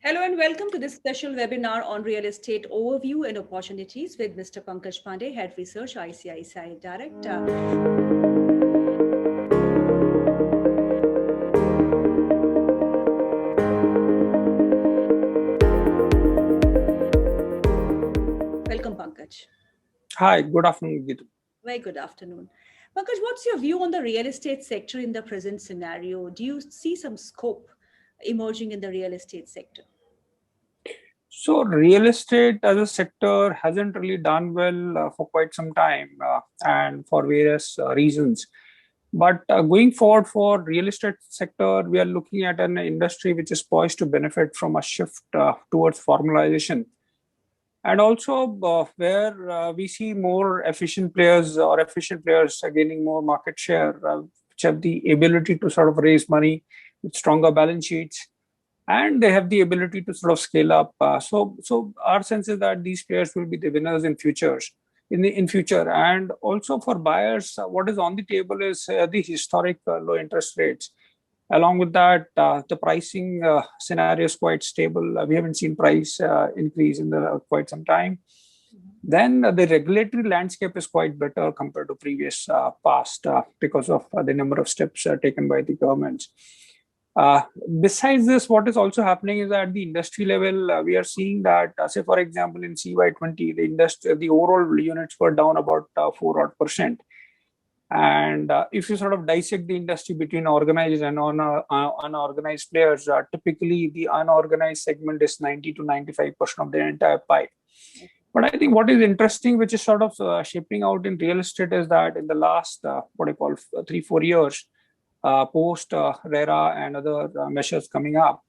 Hello and welcome to this special webinar on real estate overview and opportunities with Mr. Pankaj Pandey, Head Research, ICICIdirect. Welcome, Pankaj. Hi, good afternoon, Gitu. Very good afternoon. Pankaj, what's your view on the real estate sector in the present scenario? Do you see some scope emerging in the real estate sector? So, real estate as a sector hasn't really done well for quite some time and for various reasons. But going forward for real estate sector, we are looking at an industry which is poised to benefit from a shift towards formalization. And also where we see more efficient players are gaining more market share, which have the ability to sort of raise money with stronger balance sheets, and they have the ability to sort of scale up. So our sense is that these players will be the winners in future. And also for buyers, what is on the table is the historic low interest rates. Along with that, the pricing scenario is quite stable. We haven't seen price increase in quite some time. Then the regulatory landscape is quite better compared to previous past because of the number of steps taken by the governments. Besides this, what is also happening is at the industry level, we are seeing that, say for example, in CY20, the overall units were down about 4%. And if you sort of dissect the industry between organized and unorganized players, typically the unorganized segment is 90 to 95% of the entire pie. But I think what is interesting, which is sort of shaping out in real estate, is that in the last, 3-4 years, post RERA and other measures coming up,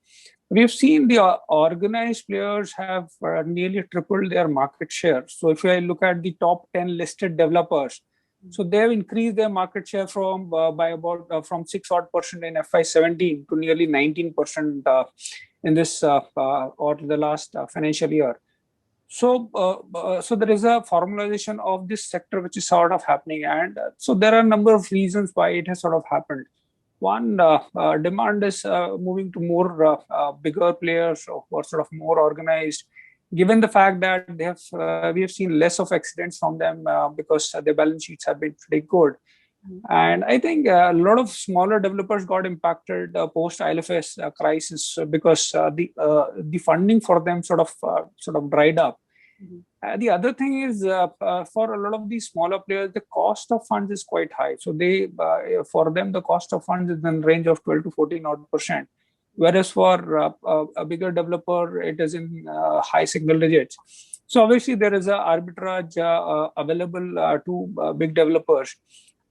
we've seen the organized players have nearly tripled their market share. So if I look at the top 10 listed developers, so they have increased their market share from 6% in FY17 to nearly 19% in this or the last financial year. So there is a formalization of this sector which is sort of happening, and so there are a number of reasons why it has sort of happened. One, demand is moving to more bigger players who are sort of more organized, given the fact that we have seen less of accidents from them because their balance sheets have been pretty good. And I think a lot of smaller developers got impacted post ILFS crisis because the funding for them sort of dried up. The other thing is for a lot of these smaller players, the cost of funds is quite high. So for them, the cost of funds is in the range of 12 to 14%. Whereas for a bigger developer, it is in high single digits. So obviously there is a arbitrage available to big developers.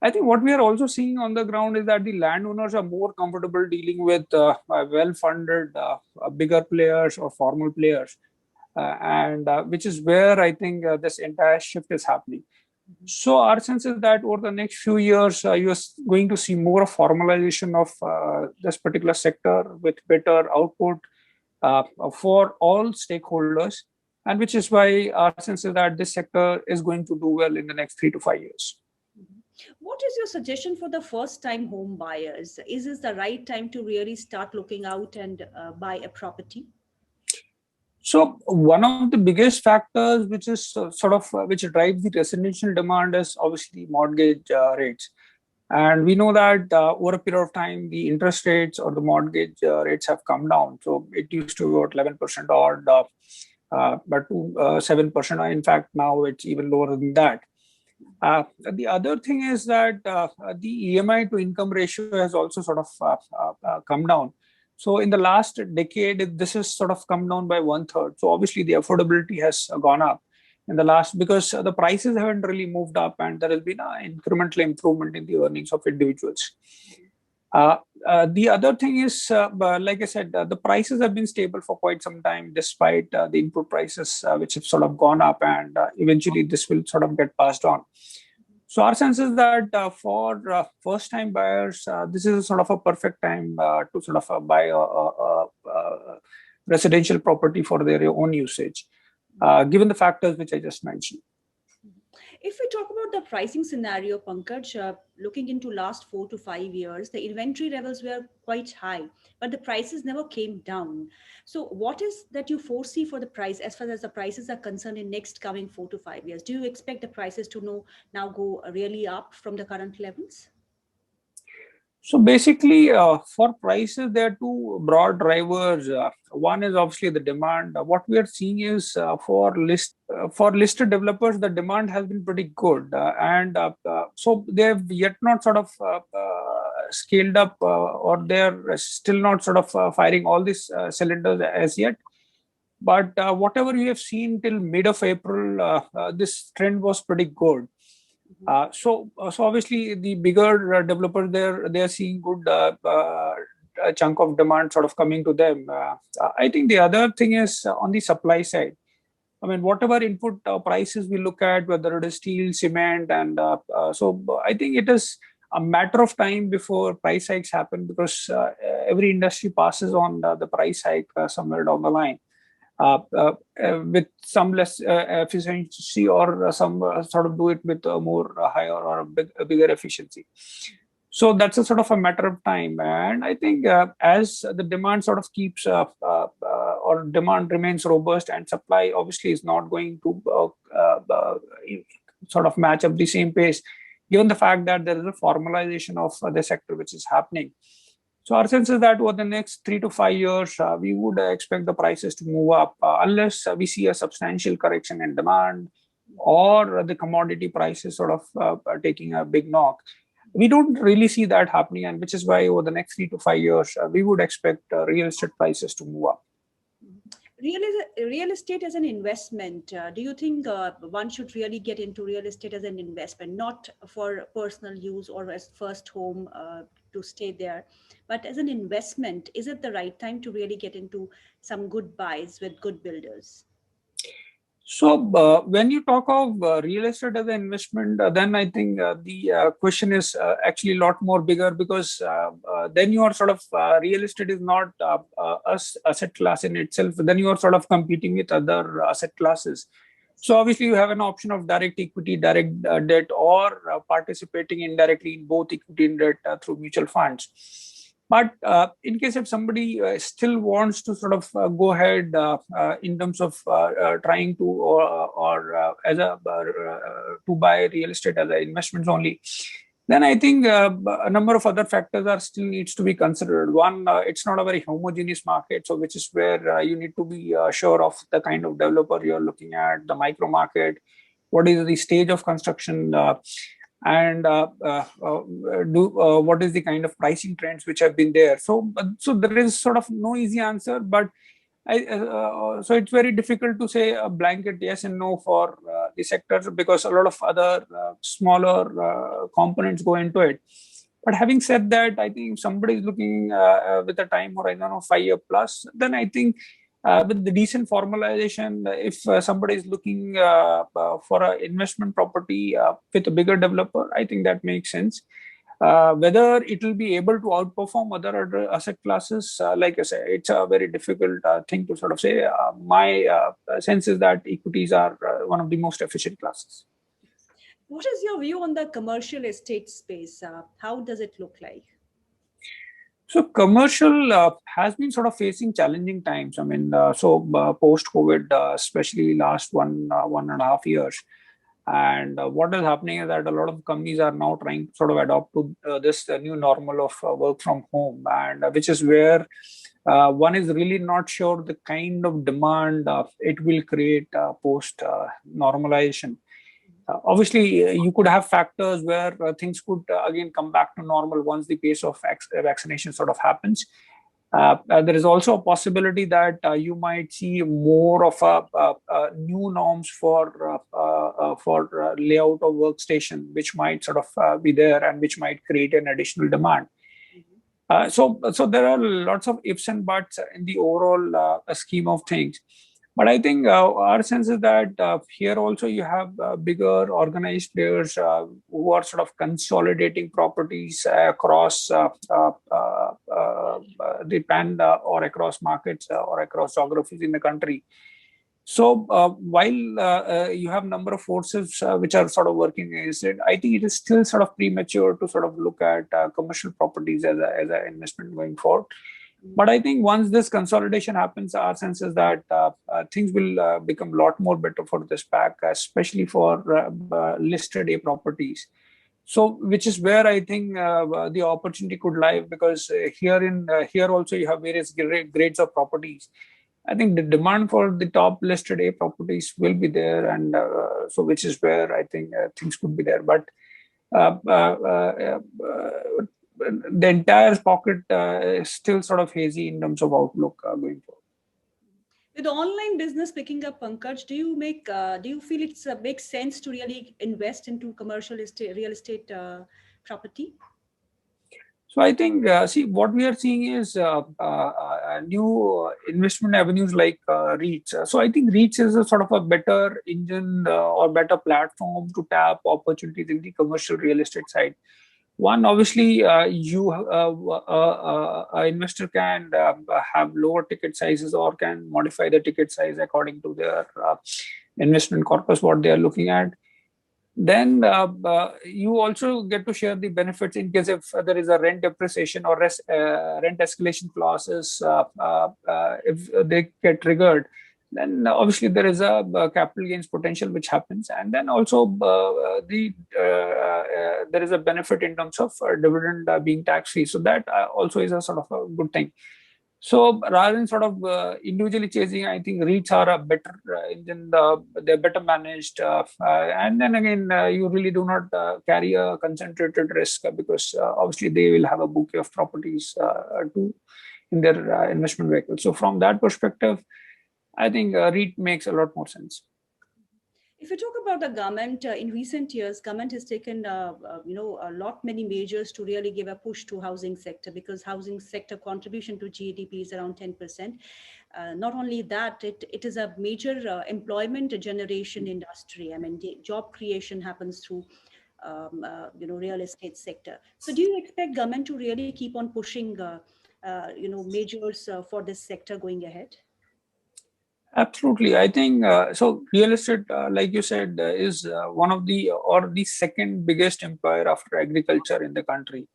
I think what we are also seeing on the ground is that the landowners are more comfortable dealing with well-funded bigger players or formal players, and which is where I think this entire shift is happening. So our sense is that over the next few years, you're going to see more formalization of this particular sector with better output for all stakeholders, and which is why our sense is that this sector is going to do well in the next 3 to 5 years. What is your suggestion for the first-time home buyers? Is this the right time to really start looking out and buy a property? So one of the biggest factors which is which drives the residential demand is obviously mortgage rates. And we know that over a period of time, the interest rates or the mortgage rates have come down. So it used to be about 11% odd, but to 7%. In fact, now it's even lower than that. The other thing is that the EMI to income ratio has also sort of come down. So in the last decade, this has sort of come down by 1/3. So obviously the affordability has gone up in the last, because the prices haven't really moved up and there has been an incremental improvement in the earnings of individuals. The other thing is, like I said, the prices have been stable for quite some time, despite the input prices, which have sort of gone up, and eventually this will sort of get passed on. So our sense is that for first-time buyers, this is sort of a perfect time to sort of buy a residential property for their own usage, given the factors which I just mentioned. If we talk about the pricing scenario, Pankaj, looking into last 4 to 5 years, the inventory levels were quite high, but the prices never came down. So, what is that you foresee for the price as far as the prices are concerned in next coming 4 to 5 years? Do you expect the prices to now go really up from the current levels? So basically, for prices, there are two broad drivers. One is obviously the demand. What we are seeing is for listed developers, the demand has been pretty good, and so they have yet not sort of scaled up, or they're still not sort of firing all these cylinders as yet. But whatever we have seen till mid of April, this trend was pretty good. Mhm. So obviously the bigger developers they are seeing good a chunk of demand sort of coming to them. I think the other thing is on the supply side. I mean, whatever input prices we look at, whether it is steel, cement, and I think it is a matter of time before price hikes happen, because every industry passes on the price hike somewhere down the line, with some less efficiency, or some sort of do it with a more higher or a bigger efficiency. So that's a sort of a matter of time, and I think as the demand sort of keeps or demand remains robust, and supply obviously is not going to sort of match up the same pace, given the fact that there is a formalization of the sector which is happening. So our sense is that over the next 3 to 5 years, we would expect the prices to move up, unless we see a substantial correction in demand, or the commodity prices sort of taking a big knock. We don't really see that happening, and which is why over the next 3 to 5 years, we would expect real estate prices to move up. Real estate as an investment, do you think one should really get into real estate as an investment, not for personal use or as first home to stay there, but as an investment? Is it the right time to really get into some good buys with good builders? So, when you talk of real estate as an investment, then I think the question is actually a lot more bigger, because then you are sort of real estate is not asset class in itself. Then you are sort of competing with other asset classes. So obviously you have an option of direct equity, direct debt, or participating indirectly in both equity and debt through mutual funds. But in case if somebody still wants to sort of go ahead in terms of trying to or as to buy real estate as an investments only, then I think a number of other factors are still needs to be considered. One, it's not a very homogeneous market, so which is where you need to be sure of the kind of developer you're looking at, the micro market, what is the stage of construction, and what is the kind of pricing trends which have been there. So there is sort of no easy answer, but so it's very difficult to say a blanket yes and no for the sectors, because a lot of other smaller components go into it. But having said that, I think if somebody is looking with a time horizon of 5 year plus, then I think with the decent formalization, if somebody is looking for an investment property with a bigger developer, I think that makes sense. Whether it will be able to outperform other asset classes, like I said, it's a very difficult thing to sort of say. My sense is that equities are one of the most efficient classes. What is your view on the commercial estate space? How does it look like? So commercial has been sort of facing challenging times. I mean, post COVID, especially last 1.5 years. And what is happening is that a lot of companies are now trying to sort of adopt to this new normal of work from home, and which is where one is really not sure the kind of demand it will create post normalization. Obviously, you could have factors where things could again come back to normal once the pace of vaccination sort of happens. There is also a possibility that you might see more of a new norms for layout of workstation, which might sort of be there, and which might create an additional demand. Mhm. So there are lots of ifs and buts in the overall scheme of things. But I think our sense is that here also you have bigger organized players who are sort of consolidating properties across the pan or across markets or across geographies in the country. So while you have number of forces which are sort of working against it, I think it is still sort of premature to sort of look at commercial properties as an investment going forward. But I think once this consolidation happens, our sense is that things will become a lot more better for this pack, especially for listed A properties. So, which is where I think the opportunity could lie, because here also you have various grades of properties. I think the demand for the top listed A properties will be there, and so which is where I think things could be there. But uh, uh, uh, uh, the entire pocket is still sort of hazy in terms of outlook going forward. With online business picking up, Pankaj, do you feel it's makes sense to really invest into commercial estate, real estate property? So I think, see, what we are seeing is new investment avenues like REITs. So I think REITs is a sort of a better engine or better platform to tap opportunities in the commercial real estate side. One, obviously, an investor can have lower ticket sizes or can modify the ticket size according to their investment corpus, what they are looking at. Then you also get to share the benefits in case if there is a rent depreciation or rent escalation clauses. If they get triggered, then obviously there is a capital gains potential which happens, and then also there is a benefit in terms of dividend being tax free. So that also is a sort of a good thing. So rather than sort of individually chasing, I think REITs are a better engine. They're better managed, and then again, you really do not carry a concentrated risk because obviously they will have a bouquet of properties to in their investment vehicle. So from that perspective, I think REIT makes a lot more sense. If you talk about the government, in recent years, government has taken, a lot many measures to really give a push to housing sector, because housing sector contribution to GDP is around 10%. Not only that, it is a major employment generation industry. I mean, job creation happens through real estate sector. So do you expect government to really keep on pushing measures for this sector going ahead? Absolutely. I think so. Real estate, like you said, is one of the or the second biggest employer after agriculture in the country.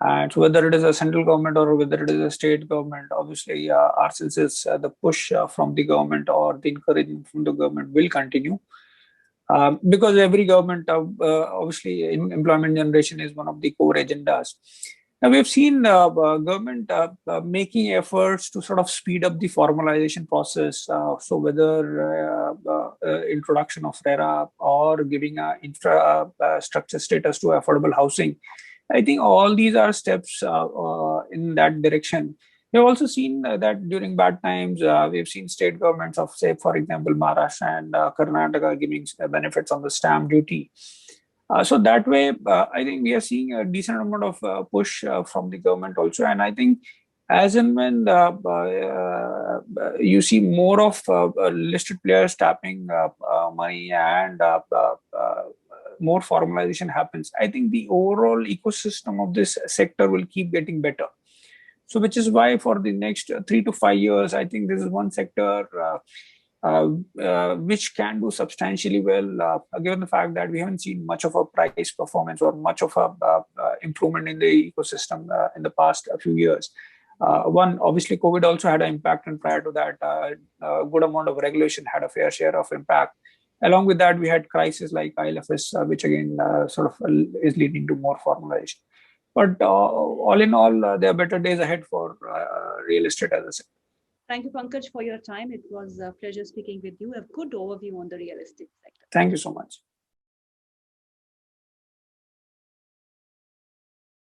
And so whether it is a central government or whether it is a state government, obviously, our sense is the push from the government or the encouragement from the government will continue. Because every government, obviously, employment generation is one of the core agendas. Now, we've seen government making efforts to sort of speed up the formalization process. So whether introduction of RERA or giving a infrastructure status to affordable housing, I think all these are steps in that direction. We've also seen that during bad times, we've seen state governments of, say, for example, Maharashtra and Karnataka giving benefits on the stamp duty. So that way, I think we are seeing a decent amount of push from the government also. And I think as and when you see more of listed players tapping money and more formalization happens, I think the overall ecosystem of this sector will keep getting better. So, which is why for the next 3 to 5 years, I think this is one sector which can do substantially well, given the fact that we haven't seen much of a price performance or much of a improvement in the ecosystem in the past few years. One, obviously, COVID also had an impact, and prior to that, a good amount of regulation had a fair share of impact. Along with that, we had crises like ILFS, which again sort of is leading to more formalization. But all in all, there are better days ahead for real estate as a sector. Thank you, Pankaj, for your time. It was a pleasure speaking with you. A good overview on the real estate sector. Thank you so much.